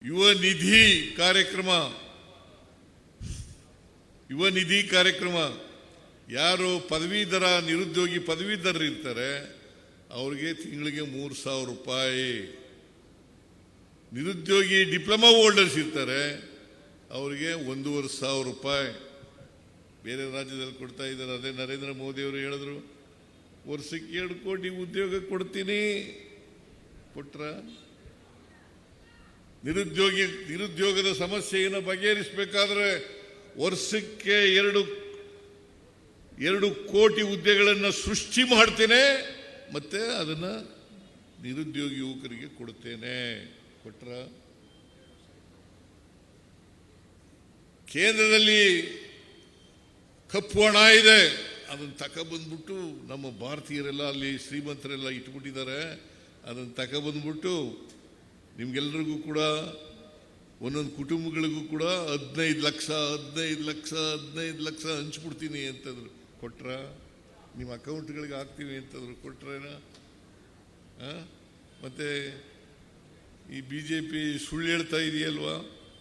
ಯುವ ನಿಧಿ ಕಾರ್ಯಕ್ರಮ ಯಾರು ಪದವೀಧರ ನಿರುದ್ಯೋಗಿ ಪದವೀಧರರು ಇರ್ತಾರೆ ಅವರಿಗೆ ತಿಂಗಳಿಗೆ 3,000 ರೂಪಾಯಿ. ನಿರುದ್ಯೋಗಿ ಡಿಪ್ಲೊಮಾ ಹೋಲ್ಡರ್ಸ್ ಇರ್ತಾರೆ ಅವರಿಗೆ 1,500 ರೂಪಾಯಿ. ಬೇರೆ ರಾಜ್ಯದಲ್ಲಿ ಕೊಡ್ತಾ ಇದ್ದಾರೆ. ಅದೇ ನರೇಂದ್ರ ಮೋದಿ ಅವರು ಹೇಳಿದ್ರು ವರ್ಷಕ್ಕೆ 2 ಕೋಟಿ ಉದ್ಯೋಗ ಕೊಡ್ತೀನಿ. ಕೊಟ್ರ? ನಿರುದ್ಯೋಗದ ಸಮಸ್ಯೆಯನ್ನು ಬಗೆಹರಿಸಬೇಕಾದ್ರೆ ವರ್ಷಕ್ಕೆ 2 ಕೋಟಿ ಹುದ್ದೆಗಳನ್ನು ಸೃಷ್ಟಿ ಮಾಡ್ತೇನೆ, ಮತ್ತೆ ಅದನ್ನ ನಿರುದ್ಯೋಗಿ ಯುವಕರಿಗೆ ಕೊಡ್ತೇನೆ. ಕೊಟ್ರ? ಕೇಂದ್ರದಲ್ಲಿ ಕಪ್ಪು ಹಣ ಇದೆ, ಅದನ್ನು ತಗೊಬಂದ್ಬಿಟ್ಟು ನಮ್ಮ ಭಾರತೀಯರೆಲ್ಲ ಅಲ್ಲಿ ಶ್ರೀಮಂತರೆಲ್ಲ ಇಟ್ಬಿಟ್ಟಿದ್ದಾರೆ. ಅದನ್ನು ತಗೊಬಂದ್ಬಿಟ್ಟು ನಿಮ್ಗೆಲ್ರಿಗೂ ಕೂಡ ಒಂದೊಂದು ಕುಟುಂಬಗಳಿಗೂ ಕೂಡ 15 ಲಕ್ಷ ಹಂಚ್ಬಿಡ್ತೀನಿ ಅಂತಂದ್ರು. ಕೊಟ್ರ? ನಿಮ್ಮ ಅಕೌಂಟ್ಗಳಿಗೆ ಹಾಕ್ತೀವಿ ಅಂತಂದ್ರು. ಕೊಟ್ರೇನ? ಮತ್ತೆ ಈ BJP ಸುಳ್ಳು ಹೇಳ್ತಾ ಇದೆಯಲ್ವಾ?